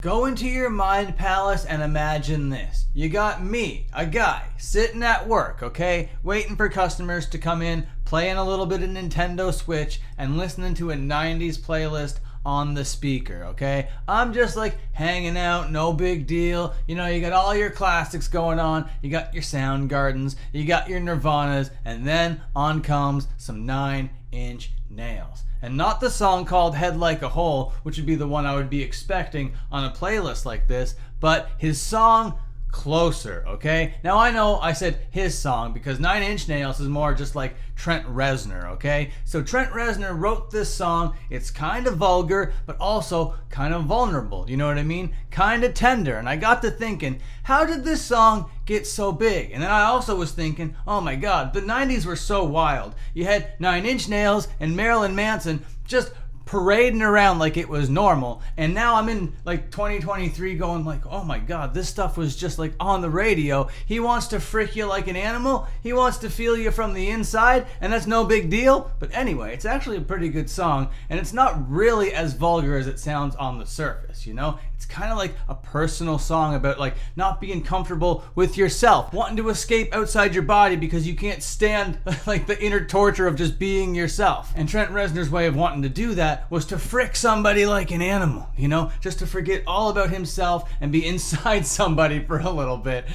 Go into your mind palace and imagine this. You got me, a guy, sitting at work, okay? Waiting for customers to come in, playing a little bit of Nintendo Switch, and listening to a 90s playlist on the speaker, okay? I'm just like hanging out, no big deal. You know, you got all your classics going on, you got your Soundgardens, you got your Nirvanas, and then on comes some 9-Inch Nails. And not the song called Head Like a Hole, which would be the one I would be expecting on a playlist like this, but his song Closer, okay? Now I know I said his song because 9-Inch Nails is more just like Trent Reznor, okay? So Trent Reznor wrote this song. It's kind of vulgar, but also kind of vulnerable, you know what I mean? Kind of tender. And I got to thinking, how did this song get so big? And then I also was thinking, oh my god, the 90s were so wild. You had 9-Inch Nails and Marilyn Manson just parading around like it was normal, and now I'm in like 2023 going like, oh my god, this stuff was just like on the radio. He wants to frick you like an animal, he wants to feel you from the inside, and that's no big deal. But anyway, it's actually a pretty good song, and it's not really as vulgar as it sounds on the surface, you know? It's kind of like a personal song about like not being comfortable with yourself, wanting to escape outside your body because you can't stand like the inner torture of just being yourself. And Trent Reznor's way of wanting to do that was to frick somebody like an animal, you know, just to forget all about himself and be inside somebody for a little bit.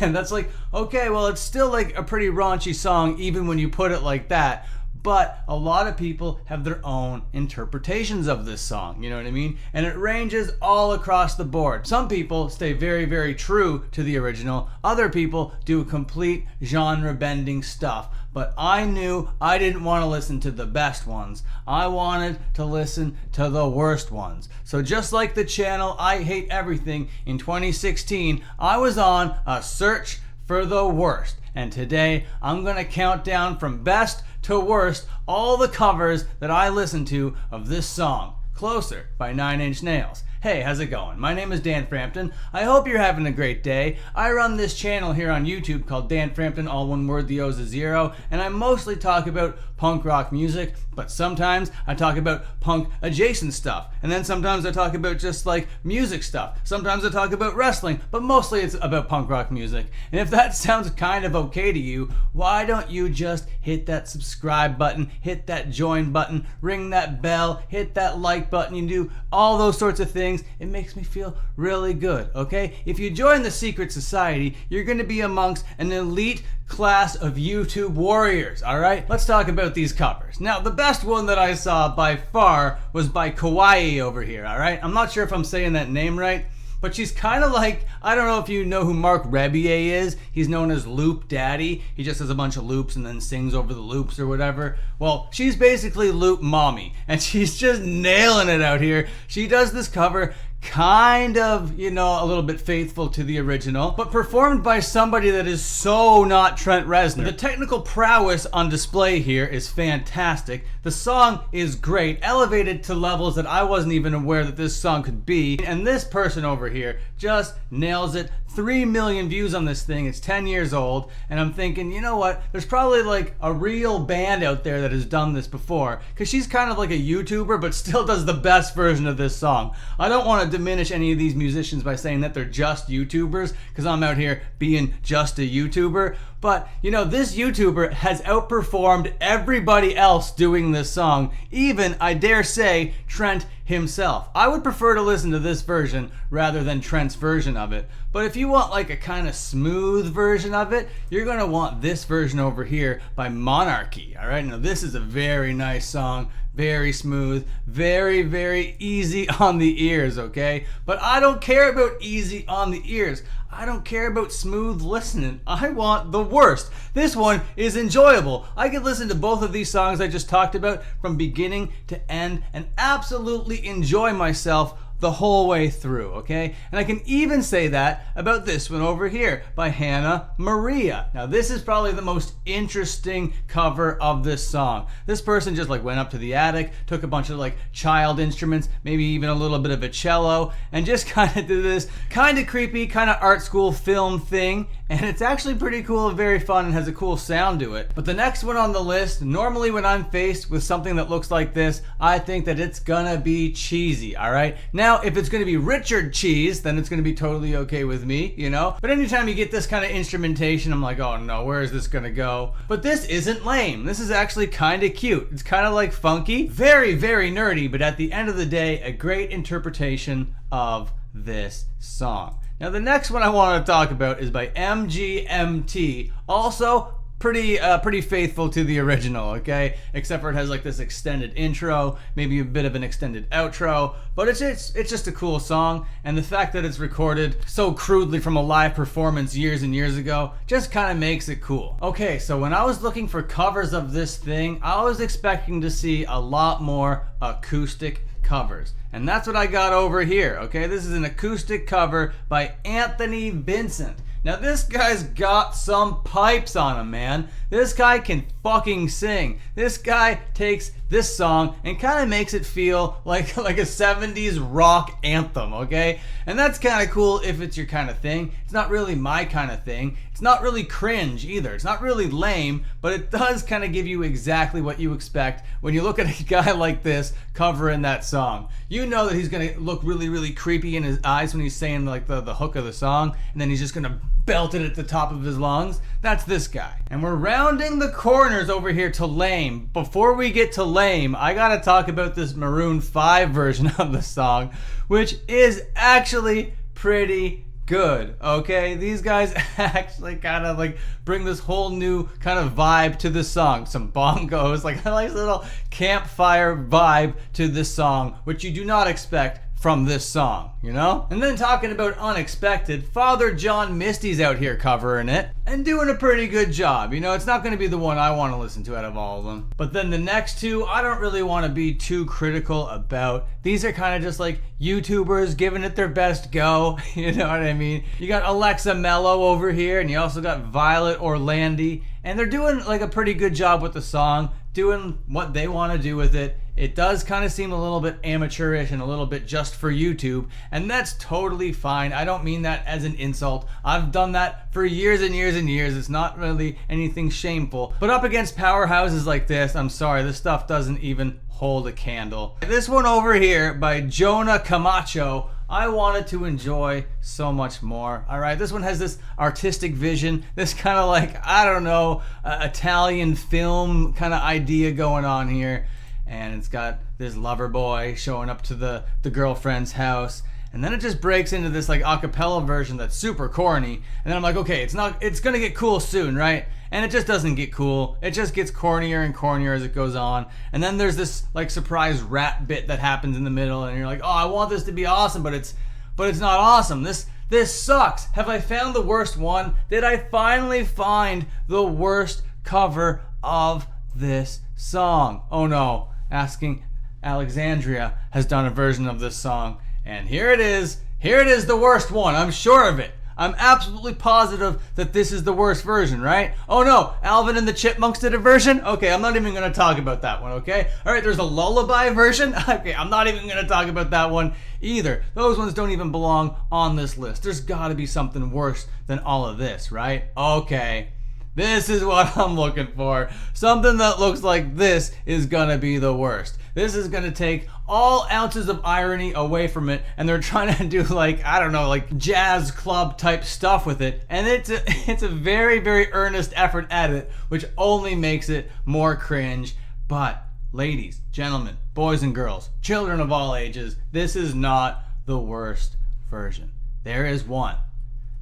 And that's like, okay, well, it's still like a pretty raunchy song even when you put it like that. But a lot of people have their own interpretations of this song, you know what I mean? And it ranges all across the board. Some people stay very, very true to the original. Other people do complete genre-bending stuff. But I knew I didn't want to listen to the best ones. I wanted to listen to the worst ones. So just like the channel I Hate Everything in 2016, I was on a search for the worst. And today I'm going to count down from best to worst all the covers that I listened to of this song, Closer by 9-Inch Nails. Hey, how's it going? My name is Dan Frampton. I hope you're having a great day. I run this channel here on YouTube called Dan Frampton, all one word, the O's a zero, and I mostly talk about punk rock music, but sometimes I talk about punk adjacent stuff, and then sometimes I talk about just like music stuff. Sometimes I talk about wrestling, but mostly it's about punk rock music. And if that sounds kind of okay to you, why don't you just hit that subscribe button, hit that join button, ring that bell, hit that like button, you do all those sorts of things. It makes me feel really good, okay? If you join the secret society, you're going to be amongst an elite class of YouTube warriors, all right? Let's talk about these covers. Now, the best one that I saw by far was by Kawaii over here, all right? I'm not sure if I'm saying that name right, but she's kind of like, I don't know if you know who Mark Rebier is. He's known as Loop Daddy. He just has a bunch of loops and then sings over the loops or whatever. Well, she's basically Loop Mommy, and she's just nailing it out here. She does this cover kind of, you know, a little bit faithful to the original, but performed by somebody that is so not Trent Reznor. The technical prowess on display here is fantastic. The song is great, elevated to levels that I wasn't even aware that this song could be. And this person over here just nails it. 3 million views on this thing. It's 10 years old, and I'm thinking, you know what? There's probably like a real band out there that has done this before, because she's kind of like a YouTuber, but still does the best version of this song. I don't want to diminish any of these musicians by saying that they're just YouTubers, because I'm out here being just a YouTuber. But, you know, this YouTuber has outperformed everybody else doing this song, even, I dare say, Trent himself. I would prefer to listen to this version rather than Trent's version of it. But if you want like a kind of smooth version of it, you're going to want this version over here by Monarchy. All right, now this is a very nice song, very smooth, very, very easy on the ears, okay? But I don't care about easy on the ears. I don't care about smooth listening. I want the worst. This one is enjoyable. I could listen to both of these songs I just talked about from beginning to end and absolutely enjoy myself the whole way through, okay? And I can even say that about this one over here by Hannah Maria. Now this is probably the most interesting cover of this song. This person just like went up to the attic, took a bunch of like child instruments, maybe even a little bit of a cello, and just kind of did this kind of creepy, kind of art school film thing. And it's actually pretty cool and very fun and has a cool sound to it. But the next one on the list, normally when I'm faced with something that looks like this, I think that it's gonna be cheesy, all right? Now Now, if it's going to be Richard Cheese, then it's going to be totally okay with me, you know? But anytime you get this kind of instrumentation, I'm like, oh no, where is this going to go? But this isn't lame. This is actually kind of cute. It's kind of like funky, very, very nerdy, but at the end of the day, a great interpretation of this song. Now, the next one I want to talk about is by MGMT. Also, pretty faithful to the original, okay? Except for it has like this extended intro, maybe a bit of an extended outro, but it's just a cool song, and the fact that it's recorded so crudely from a live performance years and years ago just kind of makes it cool. Okay, so when I was looking for covers of this thing, I was expecting to see a lot more acoustic covers. And that's what I got over here, okay? This is an acoustic cover by Anthony Vincent. Now this guy's got some pipes on him, man. This guy can fucking sing. This guy takes this song and kind of makes it feel like a 70s rock anthem, okay? And that's kind of cool if it's your kind of thing. It's not really my kind of thing. It's not really cringe either. It's not really lame, but it does kind of give you exactly what you expect when you look at a guy like this covering that song. You know that he's gonna look really, really creepy in his eyes when he's saying like the hook of the song, and then he's just gonna belt it at the top of his lungs. That's this guy. And we're rounding the corners over here to lame. Before we get to lame, I gotta talk about this Maroon 5 version of the song, which is actually pretty good, okay? These guys actually kind of like bring this whole new kind of vibe to the song. Some bongos, like a nice little campfire vibe to this song, which you do not expect from this song, you know? And then talking about unexpected, Father John Misty's out here covering it and doing a pretty good job. You know, it's not going to be the one I want to listen to out of all of them. But then the next two, I don't really want to be too critical about. These are kind of just like YouTubers giving it their best go, you know what I mean? You got Alexa Mello over here, and you also got Violet Orlandi, and they're doing like a pretty good job with the song, doing what they want to do with it. It does kind of seem a little bit amateurish and a little bit just for YouTube, and that's totally fine. I don't mean that as an insult. I've done that for years and years and years. It's not really anything shameful. But up against powerhouses like this, I'm sorry, this stuff doesn't even hold a candle. This one over here by Jonah Camacho, I wanted to enjoy so much more. All right, this one has this artistic vision, this kind of like, I don't know, Italian film kind of idea going on here. And it's got this lover boy showing up to the girlfriend's house. And then it just breaks into this like a cappella version that's super corny. And then I'm like, okay, it's gonna get cool soon, right? And it just doesn't get cool. It just gets cornier and cornier as it goes on. And then there's this like surprise rap bit that happens in the middle, and you're like, oh, I want this to be awesome, but it's not awesome. This sucks. Have I found the worst one? Did I finally find the worst cover of this song? Oh no. Asking Alexandria has done a version of this song, and here it is, the worst one. I'm sure of it. I'm absolutely positive that this is the worst version, right? Oh no, Alvin and the Chipmunks did a version? Okay, I'm not even gonna talk about that one, okay? Alright, there's a lullaby version? Okay, I'm not even gonna talk about that one either. Those ones don't even belong on this list. There's gotta be something worse than all of this, right? Okay. This is what I'm looking for. Something that looks like this is gonna be the worst. This is gonna take all ounces of irony away from it, and they're trying to do like, I don't know, like jazz club type stuff with it. And it's a very, very earnest effort at it, which only makes it more cringe. But ladies, gentlemen, boys and girls, children of all ages, this is not the worst version. There is one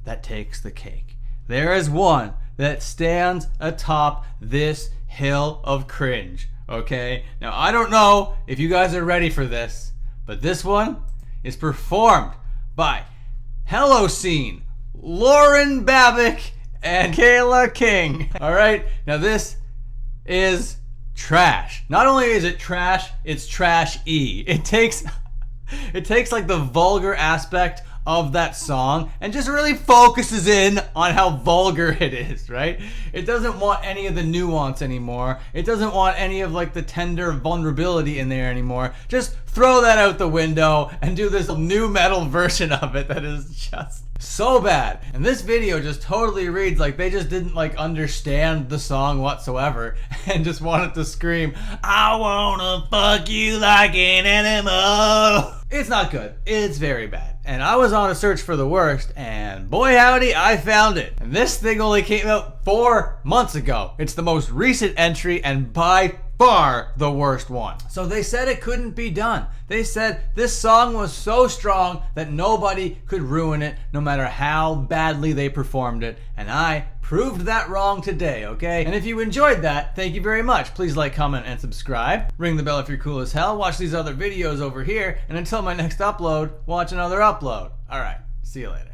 that takes the cake. There is one that stands atop this hill of cringe, okay? Now, I don't know if you guys are ready for this, but this one is performed by Hello Scene, Lauren Babick, and Kayla King. All right, now this is trash. Not only is it trash, it's trash-y. It takes like the vulgar aspect of that song and just really focuses in on how vulgar it is, right? It doesn't want any of the nuance anymore. It doesn't want any of like the tender vulnerability in there anymore. Just throw that out the window and do this new metal version of it that is just so bad. And this video just totally reads like they just didn't like understand the song whatsoever and just wanted to scream, "I wanna fuck you like an animal." It's not good. It's very bad. And I was on a search for the worst, and boy howdy, I found it. And this thing only came out 4 months ago. It's the most recent entry and by far the worst one. So they said it couldn't be done. They said this song was so strong that nobody could ruin it no matter how badly they performed it. And I proved that wrong today, okay? And if you enjoyed that, thank you very much. Please like, comment, and subscribe. Ring the bell if you're cool as hell. Watch these other videos over here. And until my next upload, watch another upload. All right, see you later.